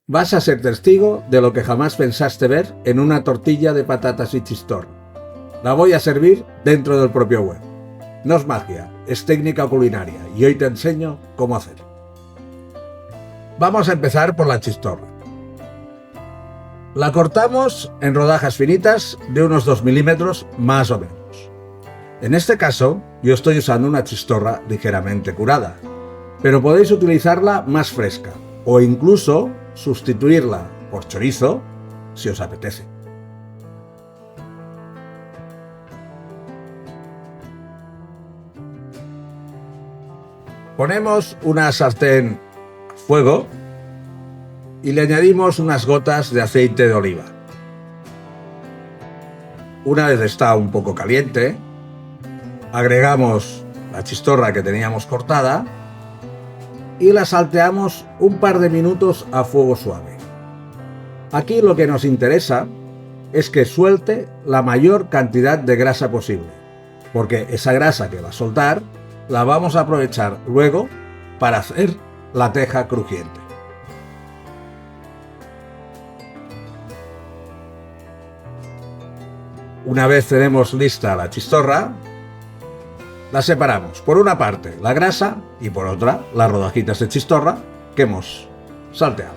Vas a ser testigo de lo que jamás pensaste ver en una tortilla de patatas y chistorra. La voy a servir dentro del propio huevo. No es magia, es técnica culinaria y hoy te enseño cómo hacerlo. Vamos a empezar por la chistorra. La cortamos en rodajas finitas de unos 2 milímetros más o menos. En este caso, yo estoy usando una chistorra ligeramente curada, pero podéis utilizarla más fresca o incluso sustituirla por chorizo si os apetece. Ponemos una sartén a fuego y le añadimos unas gotas de aceite de oliva. Una vez está un poco caliente, agregamos la chistorra que teníamos cortada y la salteamos un par de minutos a fuego suave. Aquí lo que nos interesa es que suelte la mayor cantidad de grasa posible, porque esa grasa que va a soltar la vamos a aprovechar luego para hacer la teja crujiente. Una vez tenemos lista la chistorra, la separamos. Por una parte la grasa y por otra las rodajitas de chistorra que hemos salteado.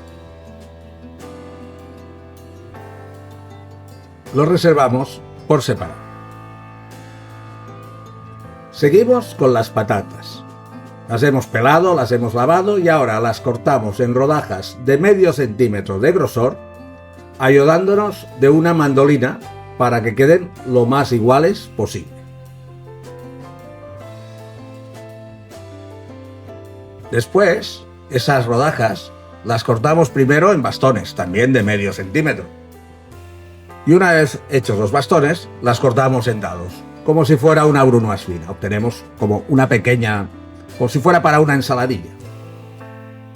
Lo reservamos por separado. Seguimos con las patatas. Las hemos pelado, las hemos lavado y ahora las cortamos en rodajas de medio centímetro de grosor, ayudándonos de una mandolina para que queden lo más iguales posible. Después, esas rodajas las cortamos primero en bastones, también de medio centímetro. Y una vez hechos los bastones, las cortamos en dados, como si fuera una brunoise fina. Obtenemos como una pequeña, como si fuera para una ensaladilla.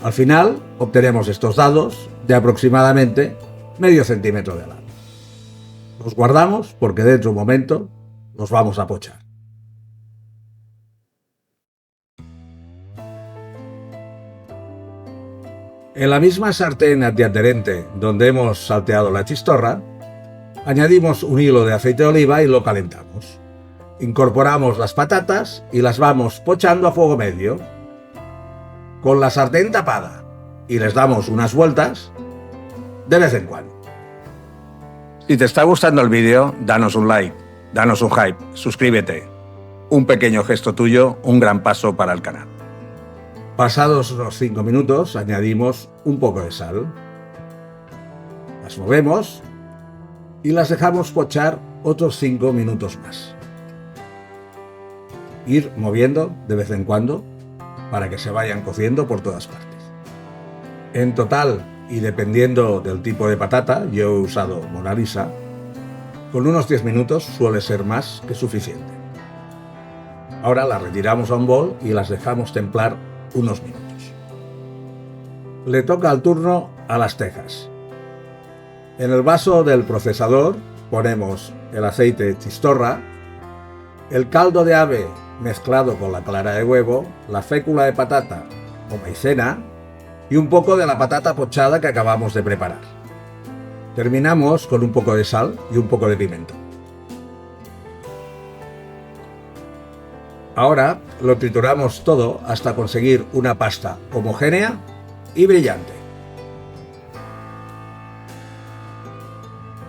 Al final, obtenemos estos dados de aproximadamente medio centímetro de largo. Los guardamos porque dentro de un momento los vamos a pochar. En la misma sartén antiadherente donde hemos salteado la chistorra, añadimos un hilo de aceite de oliva y lo calentamos. Incorporamos las patatas y las vamos pochando a fuego medio, con la sartén tapada, y les damos unas vueltas de vez en cuando. Si te está gustando el vídeo, danos un like, danos un hype, suscríbete. Un pequeño gesto tuyo, un gran paso para el canal. Pasados unos 5 minutos, añadimos un poco de sal. Las movemos y las dejamos pochar otros 5 minutos más. Ir moviendo de vez en cuando para que se vayan cociendo por todas partes. En total, y dependiendo del tipo de patata, yo he usado Mona Lisa, con unos 10 minutos suele ser más que suficiente. Ahora las retiramos a un bol y las dejamos templar unos minutos. Le toca el turno a las tejas. En el vaso del procesador ponemos el aceite de chistorra, el caldo de ave mezclado con la clara de huevo, la fécula de patata o maicena y un poco de la patata pochada que acabamos de preparar. Terminamos con un poco de sal y un poco de pimiento. Ahora lo trituramos todo hasta conseguir una pasta homogénea y brillante.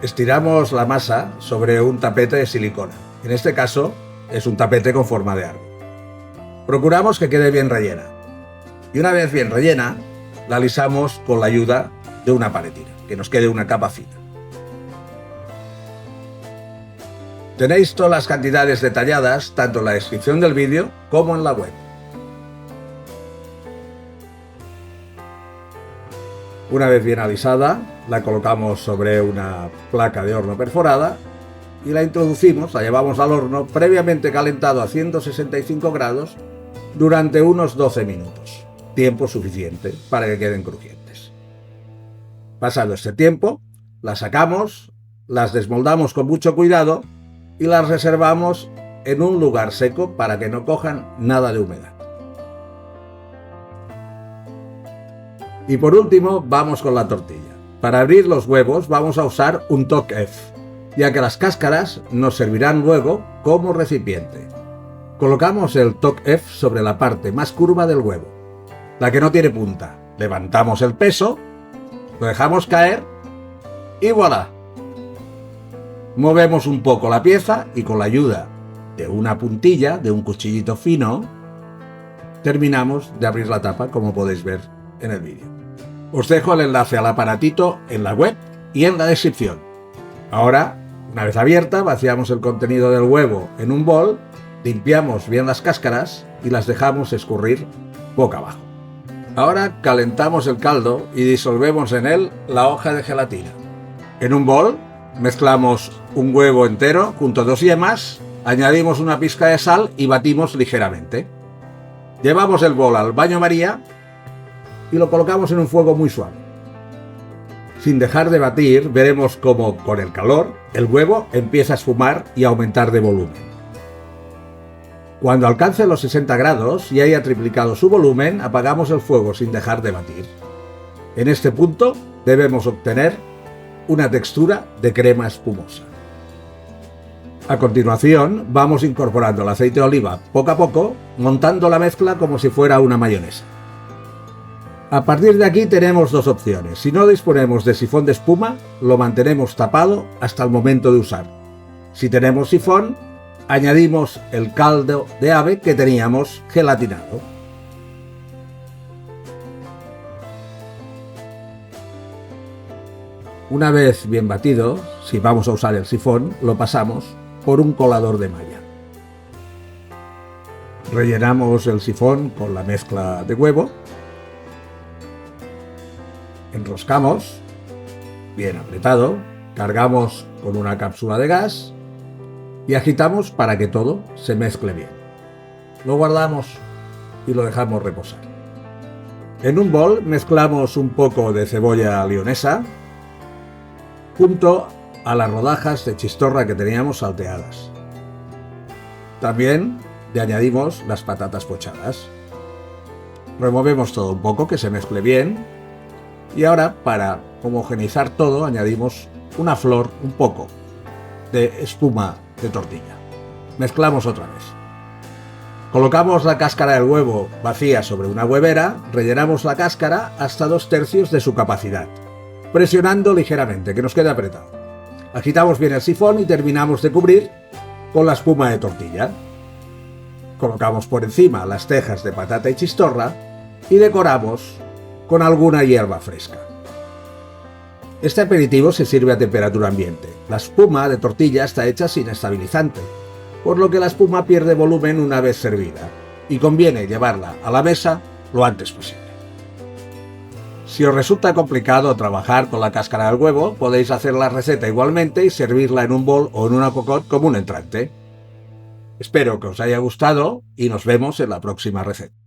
Estiramos la masa sobre un tapete de silicona. En este caso es un tapete con forma de árbol. Procuramos que quede bien rellena. Y una vez bien rellena, la alisamos con la ayuda de una paletina, que nos quede una capa fina. Tenéis todas las cantidades detalladas tanto en la descripción del vídeo como en la web. Una vez bien alisada, la colocamos sobre una placa de horno perforada y la introducimos, la llevamos al horno previamente calentado a 165 grados durante unos 12 minutos, tiempo suficiente para que queden crujientes. Pasado este tiempo, las sacamos, las desmoldamos con mucho cuidado y las reservamos en un lugar seco para que no cojan nada de humedad. Y por último, vamos con la tortilla. Para abrir los huevos vamos a usar un toque F, ya que las cáscaras nos servirán luego como recipiente. Colocamos el toque F sobre la parte más curva del huevo, la que no tiene punta. Levantamos el peso, lo dejamos caer y ¡voilà! Movemos un poco la pieza y con la ayuda de una puntilla, de un cuchillito fino, terminamos de abrir la tapa, como podéis ver en el vídeo. Os dejo el enlace al aparatito en la web y en la descripción. Ahora, una vez abierta, vaciamos el contenido del huevo en un bol, limpiamos bien las cáscaras y las dejamos escurrir boca abajo. Ahora calentamos el caldo y disolvemos en él la hoja de gelatina. En un bol mezclamos un huevo entero junto a 2 yemas, añadimos una pizca de sal y batimos ligeramente. Llevamos el bol al baño María y lo colocamos en un fuego muy suave. Sin dejar de batir, veremos cómo con el calor el huevo empieza a esfumar y a aumentar de volumen. Cuando alcance los 60 grados y haya triplicado su volumen, apagamos el fuego sin dejar de batir. En este punto debemos obtener una textura de crema espumosa. A continuación, vamos incorporando el aceite de oliva poco a poco, montando la mezcla como si fuera una mayonesa. A partir de aquí tenemos 2 opciones. Si no disponemos de sifón de espuma, lo mantenemos tapado hasta el momento de usar. Si tenemos sifón, añadimos el caldo de ave que teníamos gelatinado. Una vez bien batido, si vamos a usar el sifón, lo pasamos por un colador de malla. Rellenamos el sifón con la mezcla de huevo, enroscamos, bien apretado, cargamos con una cápsula de gas y agitamos para que todo se mezcle bien. Lo guardamos y lo dejamos reposar. En un bol mezclamos un poco de cebolla lionesa junto a las rodajas de chistorra que teníamos salteadas. También le añadimos las patatas pochadas. Removemos todo un poco, que se mezcle bien. Y ahora, para homogeneizar todo, añadimos una flor, un poco de espuma de tortilla. Mezclamos otra vez. Colocamos la cáscara del huevo vacía sobre una huevera, rellenamos la cáscara hasta 2/3 de su capacidad, presionando ligeramente, que nos quede apretado. Agitamos bien el sifón y terminamos de cubrir con la espuma de tortilla. Colocamos por encima las tejas de patata y chistorra y decoramos con alguna hierba fresca. Este aperitivo se sirve a temperatura ambiente. La espuma de tortilla está hecha sin estabilizante, por lo que la espuma pierde volumen una vez servida y conviene llevarla a la mesa lo antes posible. Si os resulta complicado trabajar con la cáscara del huevo, podéis hacer la receta igualmente y servirla en un bol o en una cocotte como un entrante. Espero que os haya gustado y nos vemos en la próxima receta.